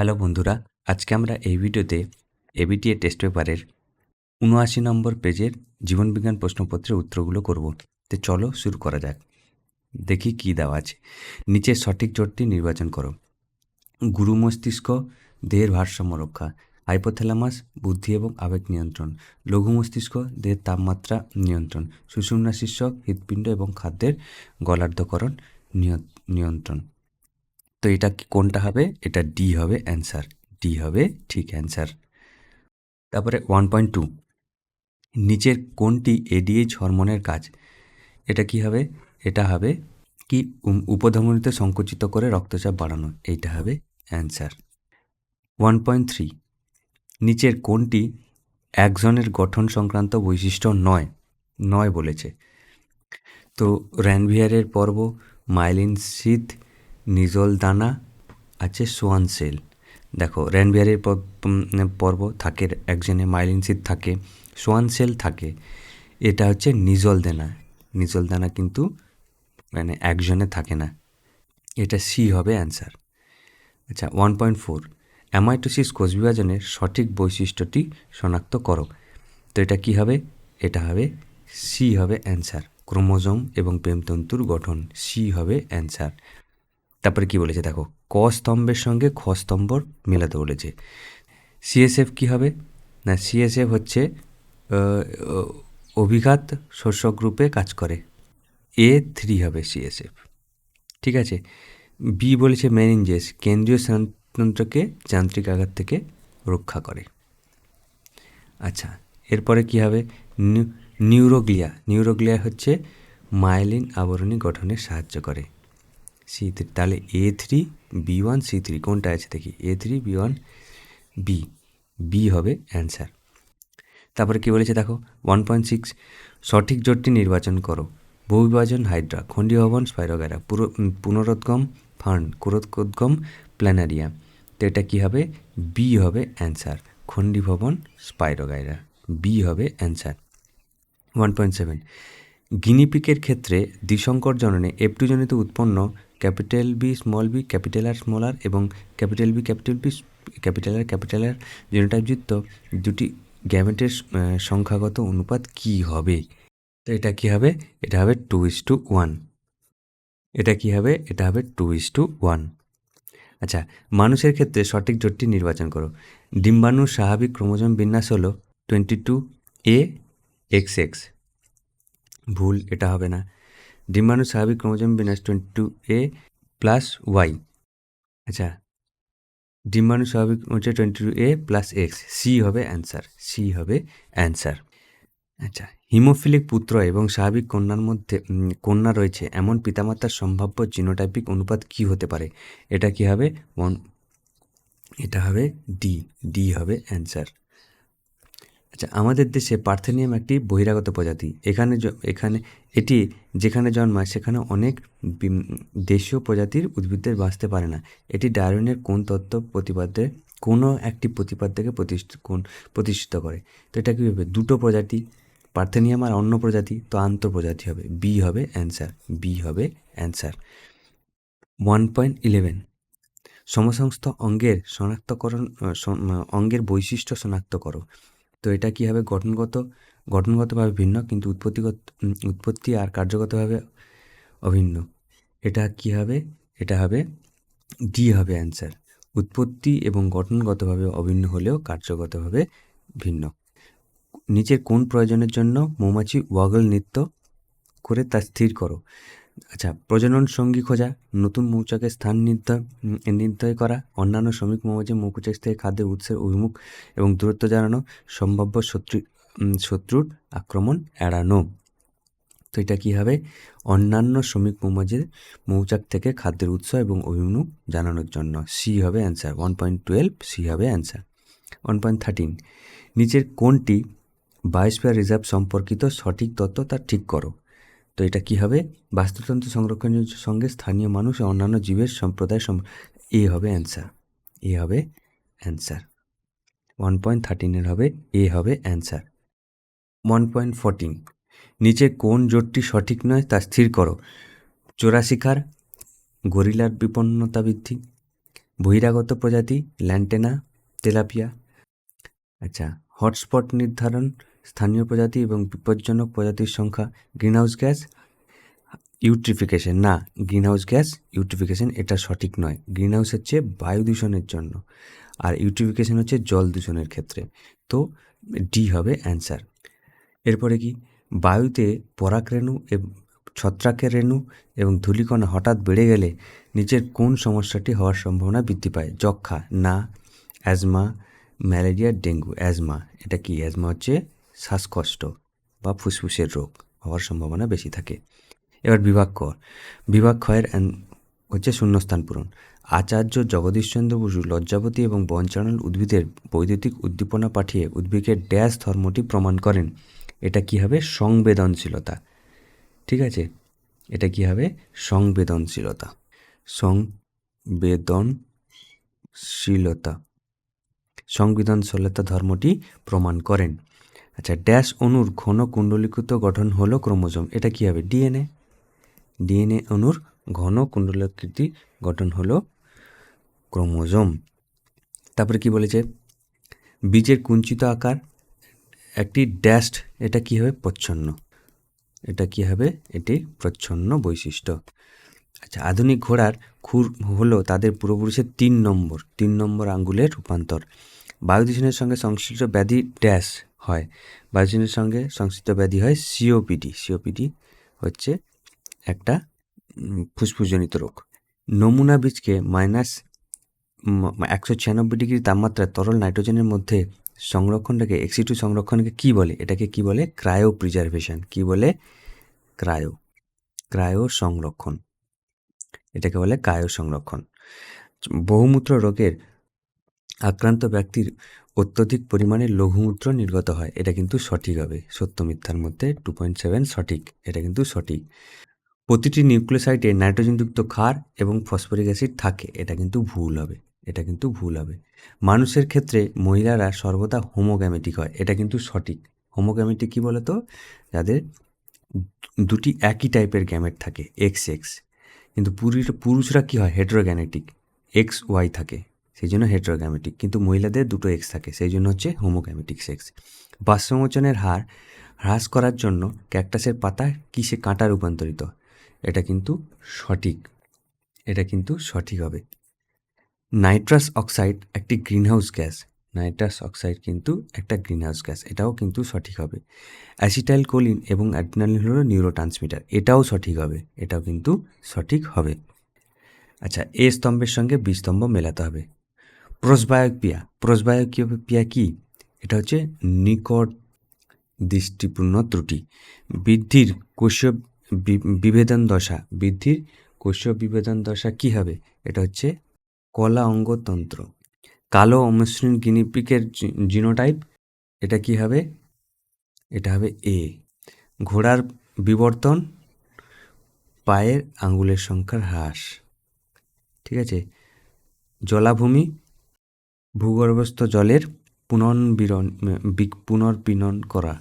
Hello বন্ধুরা, আজকে আমরা এই ভিডিওতে এবিটিএ টেস্ট পেপারের ৭৯ নম্বর পেজের জীবনবিজ্ঞান প্রশ্নপত্রের উত্তরগুলো করব। তো চলো শুরু করা যাক। দেখি কী দেওয়া আছে। নিচের সঠিক জোটটি নির্বাচন করো। গুরু মস্তিষ্ক দেহের ভারসাম্য রক্ষা, হাইপোথ্যালামাস বুদ্ধি এবং আবেগ নিয়ন্ত্রণ, লঘু মস্তিষ্ক দেহের তাপমাত্রা নিয়ন্ত্রণ, সুষুম্না শীর্ষক হৃৎপিণ্ড এবং খাদ্যের গলার্ধকরণ নিয়ন্ত্রণ। তো এটা কোনটা হবে? এটা ডি হবে অ্যান্সার। ডি হবে ঠিক অ্যান্সার। তারপরে 1.2, নিচের কোনটি এডিএইচ হরমোনের কাজ? এটা কি হবে? এটা হবে কি উপধমনীতে সংকুচিত করে রক্তচাপ বাড়ানো। এইটা হবে অ্যান্সার। 1.3, নিচের কোনটি অ্যাক্সনের গঠন সংক্রান্ত বৈশিষ্ট্য নয় বলেছে। তো র্যানভিয়ারের পর্ব, মাইলিন শীথ, নিজল দানা আছে, সোয়ান সেল। দেখো, র্যানভিয়ারের পর্ব থাকে একজনে, মাইলিন শীথ থাকে, সোয়ান সেল থাকে। এটা হচ্ছে নিজল দানা কিন্তু মানে একজনে থাকে না। এটা সি হবে অ্যান্সার। আচ্ছা, 1.4, অ্যামাইটোসিস কোষ বিভাজনের সঠিক বৈশিষ্ট্যটি শনাক্ত করো। তো এটা কি হবে? এটা হবে সি হবে অ্যান্সার। ক্রোমোজোম এবং প্রেমতন্তুর গঠন, সি হবে অ্যান্সার। তারপরে কি বলেছে দেখো, ক স্তম্ভের সঙ্গে খ স্তম্ভ মেলাতে বলেছে। সিএসএফ কি হবে না? সিএসএফ হচ্ছে অভিঘাত শোষক রূপে কাজ করে। A3 হবে সিএসএফ। ঠিক আছে। বি বলেছে মেনিনজেস কেন্দ্রীয় স্নায়ুতন্ত্রকে যান্ত্রিক আঘাত থেকে রক্ষা করে। আচ্ছা, এরপরে কি হবে? নিউরোগ্লিয়া হচ্ছে মাইলিন আবরণী গঠনে সাহায্য করে। C3, তাহলে A3 B1 C3 কোনটা আছে দেখি। A3 B1 বি হবে অ্যান্সার। তারপরে কি বলেছে দেখো, 1.6, সঠিক জোটটি নির্বাচন করো। বহুবিভাজন হাইড্রা, খণ্ডীয় ভবন স্পাইরোগাইরা, পুনরোদ্গম ফার্ন, কুরোদ্গম প্ল্যানারিয়া। তো এটা কী হবে? বি হবে অ্যান্সার। খণ্ডী ভবন স্পাইরোগাইরা, বি হবে অ্যান্সার। 1.7, গিনিপিকের ক্ষেত্রে দ্বিসংকর জননে F2 জনিত উৎপন্ন capital B small B capital R small R এবং ক্যাপিটাল বি ক্যাপিটাল আর জিনোটাইপযুক্ত দুটি গ্যামেটের সংখ্যাগত অনুপাত কি হবে? তো এটা কি হবে? এটা হবে 2:1। এটা কি হবে? এটা হবে 2:1। আচ্ছা, মানুষের ক্ষেত্রে সঠিক জোটটি নির্বাচন করো। ডিম্বাণুর স্বাভাবিক ক্রোমোজোম বিন্যাস হলো 22A XX। ভুল, এটা হবে না। ডিম্বাণুর স্বাভাবিক ক্রোমোজোম বিন্যাস 22A+Y। আচ্ছা, ডিম্বাণুর স্বাভাবিক হচ্ছে 22A+X। সি হবে অ্যান্সার। সি হবে অ্যান্সার। আচ্ছা, হিমোফিলিক পুত্র এবং স্বাভাবিক কন্যার মধ্যে কন্যা রয়েছে এমন পিতামাতার সম্ভাব্য জিনোটাইপিক অনুপাত কি হতে পারে? এটা কি হবে? এটা হবে ডি হবে অ্যান্সার। আচ্ছা, আমাদের দেশে পার্থেনিয়াম একটি বহিরাগত প্রজাতি। এখানে এটি যেখানে জন্মায় সেখানে অনেক দেশীয় প্রজাতির উদ্ভিদদের বাঁচতে পারে না। এটি ডারউইনের কোন তত্ত্ব প্রতিপাদ্যে কোনো একটি প্রতিপাদ্যকে প্রতিষ্ঠিত করে? তো এটা কী হবে? দুটো প্রজাতি, পার্থেনিয়াম আর অন্য প্রজাতি, তো আন্তঃপ্রজাতি হবে। বি হবে অ্যান্সার। বি হবে অ্যান্সার। 1.11, সমসংস্থ অঙ্গের অঙ্গের বৈশিষ্ট্য শনাক্ত করো। তো এটা কী হবে? গঠনগতভাবে ভিন্ন কিন্তু উৎপত্তি আর কার্যগতভাবে অভিন্ন। এটা কি হবে? এটা হবে ডি হবে অ্যান্সার। উৎপত্তি এবং গঠনগতভাবে অভিন্ন হলেও কার্যগতভাবে ভিন্ন। নিচের কোন প্রয়োজনের জন্য মৌমাছি ওয়াগল নৃত্য করে তা স্থির করো? আচ্ছা, প্রজনন সঙ্গী খোঁজা, নতুন মৌচাকের স্থান নির্ণয় করা, অন্যান্য শ্রমিক মৌমাছি মৌচাক থেকে খাদ্যের উৎসের অভিমুখ এবং দূরত্ব জানানো, সম্ভাব্য শত্রুর আক্রমণ এড়ানো। তো এটা কী হবে? অন্যান্য শ্রমিক মৌমাছির মৌচাক থেকে খাদ্যের উৎস এবং অভিমুখ জানানোর জন্য। সি হবে অ্যান্সার। 1.12 সি হবে অ্যান্সার। 1.13, নিচের কোনটি বায়োস্ফিয়ার রিজার্ভ সম্পর্কিত সঠিক তথ্য তা ঠিক করো? তো এটা কি হবে? বাস্তুতন্ত্র সংরক্ষণের সঙ্গে স্থানীয় মানুষ ও অন্যান্য জীবের সম্প্রদায় এ হবে অ্যান্সার। এ হবে অ্যান্সার। 1.13 হবে এ হবে অ্যান্সার। 1.14, নিচে কোন জোটটি সঠিক নয় তা স্থির করো? চোরা শিকার, গরিলার বিপন্নতা বৃদ্ধি, বহিরাগত প্রজাতি ল্যান্টেনা, তেলাপিয়া। আচ্ছা, হটস্পট নির্ধারণ, স্থানীয় প্রজাতি এবং বিপজ্জনক প্রজাতির সংখ্যা। গ্রিনহাউস গ্যাস ইউট্রিফিকেশন, না, গ্রিনহাউস গ্যাস ইউট্রিফিকেশন এটা সঠিক নয়। গ্রিনহাউস হচ্ছে বায়ু দূষণের জন্য, আর ইউট্রিফিকেশন হচ্ছে জল দূষণের ক্ষেত্রে। তো ডি হবে অ্যান্সার। এরপরে কি, বায়ুতে পরাগরেণু ছত্রাকের রেণু এবং ধূলিকণা হঠাৎ বেড়ে গেলে নিচের কোন সমস্যাটি হওয়ার সম্ভাবনা বৃদ্ধি পায়? যক্ষা, না, অ্যাজমা, ম্যালেরিয়া, ডেঙ্গু। অ্যাজমা, এটা কি? অ্যাজমা হচ্ছে শ্বাসকষ্ট বা ফুসফুসের রোগ হওয়ার সম্ভাবনা বেশি থাকে। এবার বিভাগ ক, বিভাগ ক্ষয়ের হচ্ছে শূন্যস্থান পূরণ। আচার্য জগদীশচন্দ্র বসু লজ্জাবতী এবং বনচারণ উদ্ভিদের বৈদ্যুতিক উদ্দীপনা পাঠিয়ে উদ্ভিদের ড্যাশ ধর্মটি প্রমাণ করেন। এটা কি হবে? সংবেদনশীলতা। ঠিক আছে, এটা কি হবে? সংবেদনশীলতা। সংবেদনশীলতা, সংবেদনশীলতা ধর্মটি প্রমাণ করেন। আচ্ছা, ড্যাশ অণুর ঘন কুণ্ডলীকৃত গঠন হলো ক্রোমোজোম। এটা কি হবে? ডিএনএ। ডিএনএ অণুর ঘন কুণ্ডলাকৃতি গঠন হলো ক্রোমোজোম। তারপরে কি বলেছে? বীজের কুঞ্চিত আকার একটি ড্যাশড, এটা কি হবে? প্রচ্ছন্ন। এটা কি হবে? এটি প্রচ্ছন্ন বৈশিষ্ট্য। আচ্ছা, আধুনিক ঘোড়ার খুর হলো তাদের পূর্বপুরুষের 3 নম্বর আঙ্গুলের রূপান্তর। বায়ু দূষণের সঙ্গে সংশ্লিষ্ট ব্যাধি ড্যাশ হয়। বায়ু দূষণের সঙ্গে সংশ্লিষ্ট ব্যাধি হয় সিওপিডি। সিওপিডি হচ্ছে একটা ফুসফুসজনিত রোগ। নমুনা বীজকে -196 ডিগ্রি তাপমাত্রায় তরল নাইট্রোজেনের মধ্যে সংরক্ষণটাকে এক্সিটু সংরক্ষণকে কি বলে? এটাকে কি বলে? Cryo preservation. কি বলে? ক্রায়ো সংরক্ষণ। এটাকে বলে ক্রায়ো সংরক্ষণ। বহুমূত্র রোগের আক্রান্ত ব্যক্তির অত্যধিক পরিমাণে লঘুমূত্র নির্গত হয়। এটা কিন্তু সঠিক হবে। সত্য মিথ্যার মধ্যে 2.7 সঠিক। এটা কিন্তু সঠিক। প্রতিটি নিউক্লিওসাইডে নাইট্রোজেনযুক্ত ক্ষার এবং ফসফরিক অ্যাসিড থাকে। এটা কিন্তু ভুল হবে। এটা কিন্তু ভুল হবে। মানুষের ক্ষেত্রে মহিলারা সর্বদা হোমোগ্যামেটিক হয়। এটা কিন্তু সঠিক। হোমোগ্যামেটিক কি বলতো? যাদের দুটি একই টাইপের গ্যামেট থাকে, এক্স এক্স। কিন্তু পুরুষরা কি হয়? হেটেরোগ্যামেটিক, এক্স ওয়াই থাকে, সেই জন্য হেটেরোগ্যামেটিক। কিন্তু মহিলাদের দুটো এক্স থাকে, সেই জন্য হচ্ছে হোমোগ্যামেটিক সেক্স। বাষ্পমোচনের হার হ্রাস করার জন্য ক্যাকটাসের পাতা কিসে কাঁটা রূপান্তরিত? এটা কিন্তু সঠিক। এটা কিন্তু সঠিক হবে। নাইট্রাস অক্সাইড একটি গ্রিনহাউস গ্যাস। নাইট্রাস অক্সাইড কিন্তু একটা গ্রিনহাউস গ্যাস। এটাও কিন্তু সঠিক হবে। অ্যাসিটাইল কোলিন এবং অ্যাড্রিনালিন হলো নিউরোট্রান্সমিটার। এটাও সঠিক হবে। এটাও কিন্তু সঠিক হবে। আচ্ছা, এ স্তম্ভের সঙ্গে বি স্তম্ভ মেলাতে হবে। প্রোসবায়োপিয়া। প্রোসবায়োপিয়া কি? এটা হচ্ছে নিকট দৃষ্টিপূর্ণ ত্রুটি। বৃদ্ধির কোষীয় বিভেদন দশা। বৃদ্ধির কোষীয় বিভেদন দশা কি হবে? এটা হচ্ছে কলা অঙ্গতন্ত্র। কালো অমসৃণ গিনিপিগের জিনোটাইপ, এটা কি হবে? এটা হবে এ। ঘোড়ার বিবর্তন, পায়ের আঙ্গুলের সংখ্যার হ্রাস। ঠিক আছে। জলাভূমি, ভূগর্ভস্থ জলের পুনর্বিনন করা।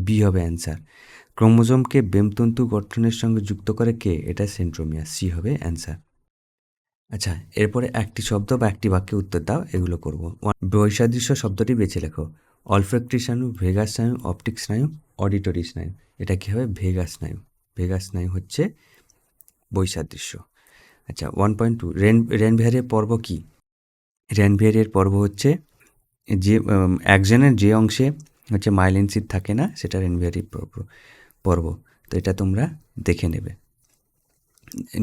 বি হবে অ্যান্সার। ক্রোমোজোমকে বেমতন্তু গঠনের সঙ্গে যুক্ত করে কে? এটা সেন্ট্রোমিয়ার। সি হবে অ্যান্সার। আচ্ছা, এরপরে একটি শব্দ বা একটি বাক্যে উত্তর দাও, এগুলো করব। বৈসাদৃশ্য শব্দটি বেছে লেখো। অলফ্যাক্টরি স্নায়ু, ভেগাস স্নায়ু, অপটিক স্নায়ু, অডিটরি স্নায়ু। এটা কী হবে? ভেগাস স্নায়ু। ভেগাস স্নায়ু হচ্ছে বৈসাদৃশ্য। আচ্ছা, 1.2 রেনভিয়ারের পর্ব কি? রেনভিয়ারের পর্ব হচ্ছে যে একজনের যে অংশে হচ্ছে মাইলিন সিট থাকে না, সেটা রেনভিয়ারের পর্ব। তো এটা তোমরা দেখে নেবে।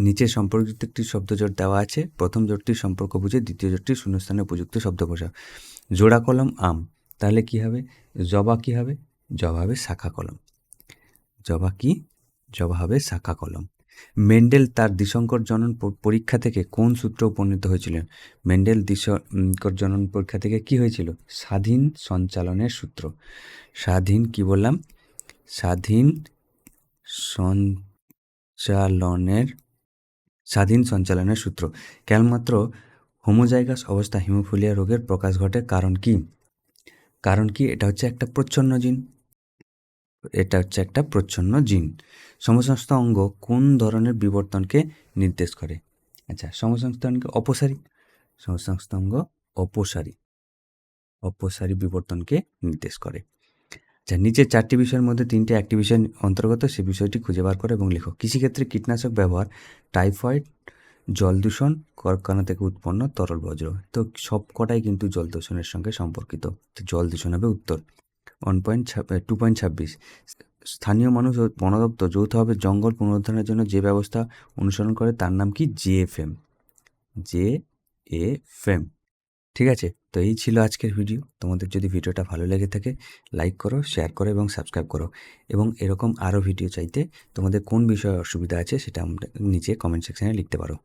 নিচে সম্পর্কিত একটি শব্দজোট দেওয়া আছে। প্রথম জোটটির সম্পর্ক বুঝে দ্বিতীয় জোটটির শূন্যস্থানে উপযুক্ত শব্দ বসাও। জোড়া কলম আম, তাহলে কি হবে? জবা কি হবে? জবা হবে শাখা কলম। জবা কি? জবা হবে শাখা কলম। মেন্ডেল তার দ্বিসংকর জনন পরীক্ষা থেকে কোন সূত্র উপনীত হয়েছিলেন? মেন্ডেল দ্বিসংকর জনন পরীক্ষা থেকে কি হয়েছিল? স্বাধীন সঞ্চালনের সূত্র। স্বাধীন কি বললাম? স্বাধীন সঞ্চালনের সূত্র। কেবলমাত্র হোমোজাইগাস অবস্থা হিমোফিলিয়া রোগের প্রকাশ ঘটে কারণ কি? কারণ কি? এটা হচ্ছে একটা প্রচ্ছন্ন জিন। এটা হচ্ছে একটা প্রচ্ছন্ন জিন। সমসংস্থ অঙ্গ কোন ধরনের বিবর্তনকে নির্দেশ করে? আচ্ছা, সমসংস্থ অঙ্গ অপসারী। সংস্থাঙ্গ অপসারী বিবর্তনকে নির্দেশ করে। আচ্ছা, নিচের 4টি বিষয়ের মধ্যে 3টে একটি বিষয় অন্তর্গত, সে বিষয়টি খুঁজে বার করো এবং লেখো। কৃষিক্ষেত্রে কীটনাশক ব্যবহার, টাইফয়েড, জল দূষণ, কলকারখানা থেকে উৎপন্ন তরল বর্জ্য। তো সব কটাই কিন্তু জল দূষণের সঙ্গে সম্পর্কিত। তো জল দূষণ হবে উত্তর। 2.26 স্থানীয় মানুষ ও বন দপ্তর যৌথভাবে জঙ্গল পুনরুদ্ধারের জন্য যে ব্যবস্থা অনুসরণ করে তার নাম কি? JFM। ঠিক আছে, তো এই ছিল আজকের ভিডিও। তোমাদের যদি ভিডিওটা ভালো লেগে থাকে লাইক করো, শেয়ার করো এবং সাবস্ক্রাইব করো। এবং এরকম আরও ভিডিও চাইতে তোমাদের কোন বিষয়ে অসুবিধা আছে সেটা নিচে কমেন্ট সেকশানে লিখতে পারো।